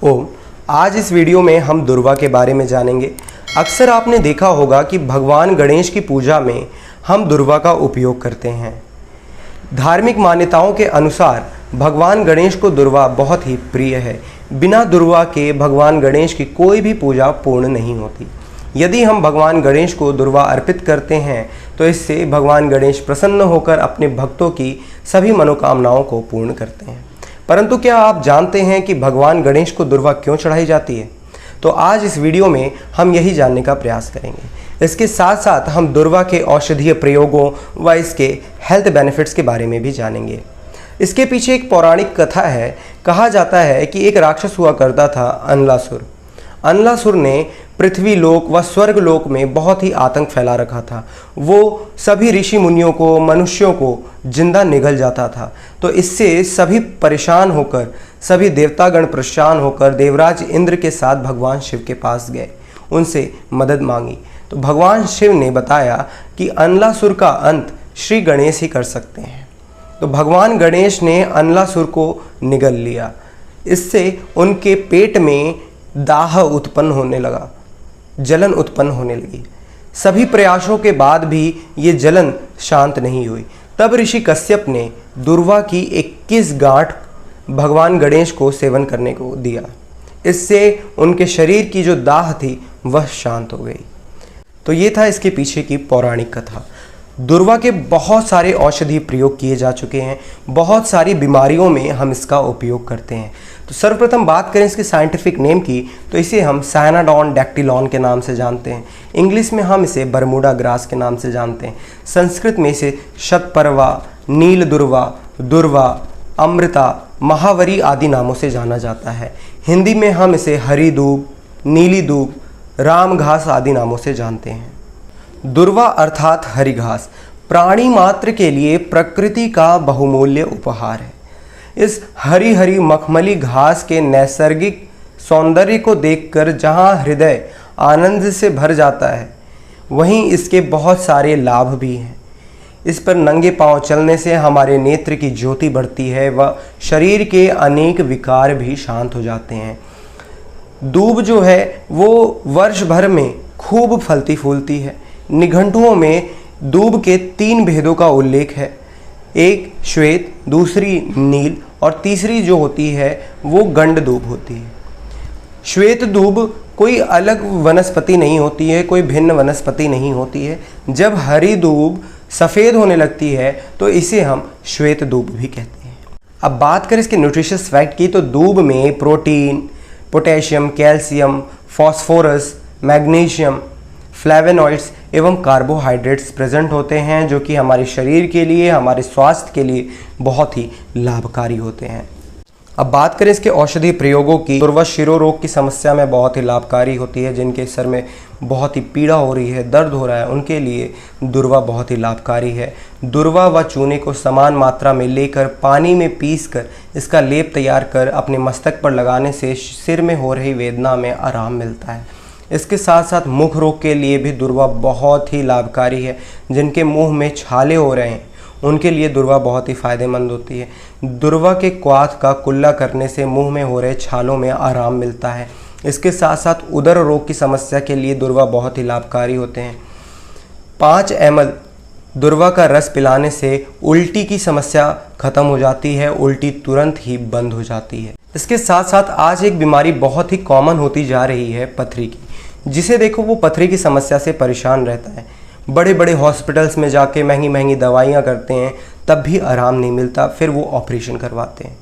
ओम, आज इस वीडियो में हम दुर्वा के बारे में जानेंगे। अक्सर आपने देखा होगा कि भगवान गणेश की पूजा में हम दुर्वा का उपयोग करते हैं। धार्मिक मान्यताओं के अनुसार भगवान गणेश को दुर्वा बहुत ही प्रिय है। बिना दुर्वा के भगवान गणेश की कोई भी पूजा पूर्ण नहीं होती। यदि हम भगवान गणेश को दुर्वा अर्पित करते हैं तो इससे भगवान गणेश प्रसन्न होकर अपने भक्तों की सभी मनोकामनाओं को पूर्ण करते हैं। परंतु क्या आप जानते हैं कि भगवान गणेश को दुर्वा क्यों चढ़ाई जाती है? तो आज इस वीडियो में हम यही जानने का प्रयास करेंगे। इसके साथ साथ हम दुर्वा के औषधीय प्रयोगों व इसके हेल्थ बेनिफिट्स के बारे में भी जानेंगे। इसके पीछे एक पौराणिक कथा है। कहा जाता है कि एक राक्षस हुआ करता था अनलासुर। अनलासुर ने पृथ्वी लोक व स्वर्ग लोक में बहुत ही आतंक फैला रखा था। वो सभी ऋषि मुनियों को, मनुष्यों को जिंदा निगल जाता था। तो इससे सभी परेशान होकर, सभी देवतागण परेशान होकर देवराज इंद्र के साथ भगवान शिव के पास गए, उनसे मदद मांगी। तो भगवान शिव ने बताया कि अनलासुर का अंत श्री गणेश ही कर सकते हैं। तो भगवान गणेश ने अनलासुर को निगल लिया। इससे उनके पेट में दाह उत्पन्न होने लगा, जलन उत्पन्न होने लगी। सभी प्रयासों के बाद भी ये जलन शांत नहीं हुई। तब ऋषि कश्यप ने दुर्वा की 21 गांठ भगवान गणेश को सेवन करने को दिया। इससे उनके शरीर की जो दाह थी वह शांत हो गई। तो ये था इसके पीछे की पौराणिक कथा। दुर्वा के बहुत सारे औषधीय प्रयोग किए जा चुके हैं। बहुत सारी बीमारियों में हम इसका उपयोग करते हैं। तो सर्वप्रथम बात करें इसके साइंटिफिक नेम की, तो इसे हम सायनाडोन डैक्टिलॉन के नाम से जानते हैं। इंग्लिश में हम इसे बरमूडा ग्रास के नाम से जानते हैं। संस्कृत में इसे शतपर्वा, नील दुर्वा, दुर्वा, अमृता, महावरी आदि नामों से जाना जाता है। हिंदी में हम इसे हरी दूब, नीली दूब, राम घास आदि नामों से जानते हैं। दुर्वा अर्थात हरी घास प्राणी मात्र के लिए प्रकृति का बहुमूल्य उपहार है। इस हरी हरी मखमली घास के नैसर्गिक सौंदर्य को देखकर जहां हृदय आनंद से भर जाता है, वहीं इसके बहुत सारे लाभ भी हैं। इस पर नंगे पांव चलने से हमारे नेत्र की ज्योति बढ़ती है व शरीर के अनेक विकार भी शांत हो जाते हैं। दूब जो है वो वर्ष भर में खूब फलती फूलती है। निघंटुओं में दूब के 3 भेदों का उल्लेख है। एक श्वेत, दूसरी नील और तीसरी जो होती है वो गंड दूब होती है। श्वेत दूब कोई अलग वनस्पति नहीं होती है, कोई भिन्न वनस्पति नहीं होती है। जब हरी दूब सफ़ेद होने लगती है तो इसे हम श्वेत दूब भी कहते हैं। अब बात करें इसके न्यूट्रिशियस फैक्ट की, तो दूब में protein, potassium, calcium, phosphorus, magnesium, flavonoids एवं कार्बोहाइड्रेट्स प्रेजेंट होते हैं, जो कि हमारे शरीर के लिए, हमारे स्वास्थ्य के लिए बहुत ही लाभकारी होते हैं। अब बात करें इसके औषधीय प्रयोगों की, दुर्वा शिरो रोग की समस्या में बहुत ही लाभकारी होती है। जिनके सर में बहुत ही पीड़ा हो रही है, दर्द हो रहा है, उनके लिए दुर्वा बहुत ही लाभकारी है। दुर्वा व चूने को समान मात्रा में लेकर पानी में पीसकर इसका लेप तैयार कर अपने मस्तक पर लगाने से सिर में हो रही वेदना में आराम मिलता है। इसके साथ साथ मुख रोग के लिए भी दुर्वा बहुत ही लाभकारी है। जिनके मुंह में छाले हो रहे हैं उनके लिए दुर्वा बहुत ही फायदेमंद होती है। दुर्वा के क्वाथ का कुल्ला करने से मुंह में हो रहे छालों में आराम मिलता है। इसके साथ साथ उदर रोग की समस्या के लिए दुर्वा बहुत ही लाभकारी होते हैं। 5 ml दुर्वा का रस पिलाने से उल्टी की समस्या खत्म हो जाती है, उल्टी तुरंत ही बंद हो जाती है। इसके साथ साथ आज एक बीमारी बहुत ही कॉमन होती जा रही है, पथरी की। जिसे देखो वो पथरी की समस्या से परेशान रहता है। बड़े बड़े हॉस्पिटल्स में जाके महंगी महंगी दवाइयाँ करते हैं, तब भी आराम नहीं मिलता, फिर वो ऑपरेशन करवाते हैं।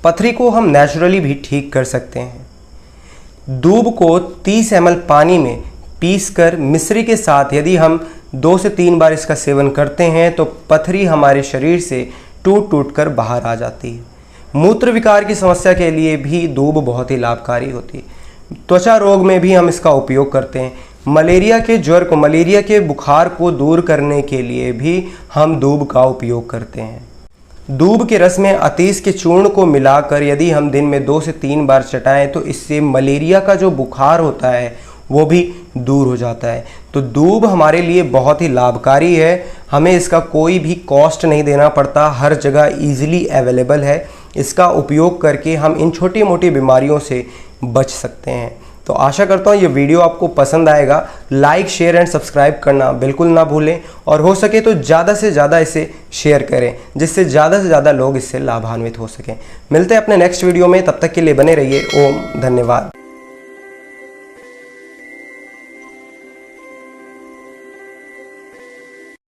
पथरी को हम नेचुरली भी ठीक कर सकते हैं। दूब को 30 ml पानी में पीसकर मिश्री के साथ यदि हम 2 से 3 बार इसका सेवन करते हैं तो पथरी हमारे शरीर से टूट टूट कर बाहर आ जाती है। मूत्र विकार की समस्या के लिए भी दूब बहुत ही लाभकारी होती है। त्वचा रोग में भी हम इसका उपयोग करते हैं। मलेरिया के ज्वर को, मलेरिया के बुखार को दूर करने के लिए भी हम दूब का उपयोग करते हैं। दूब के रस में अतीस के चूर्ण को मिलाकर यदि हम दिन में 2 से 3 बार चटाएं तो इससे मलेरिया का जो बुखार होता है वो भी दूर हो जाता है। तो दूब हमारे लिए बहुत ही लाभकारी है। हमें इसका कोई भी कॉस्ट नहीं देना पड़ता, हर जगह ईजिली अवेलेबल है। इसका उपयोग करके हम इन छोटी मोटी बीमारियों से बच सकते हैं। तो आशा करता हूँ ये वीडियो आपको पसंद आएगा। लाइक, शेयर एंड सब्सक्राइब करना बिल्कुल ना भूलें और हो सके तो ज़्यादा से ज़्यादा इसे शेयर करें, जिससे ज़्यादा से ज़्यादा लोग इससे लाभान्वित हो सकें। मिलते हैं अपने नेक्स्ट वीडियो में, तब तक के लिए बने रहिए। ओम धन्यवाद।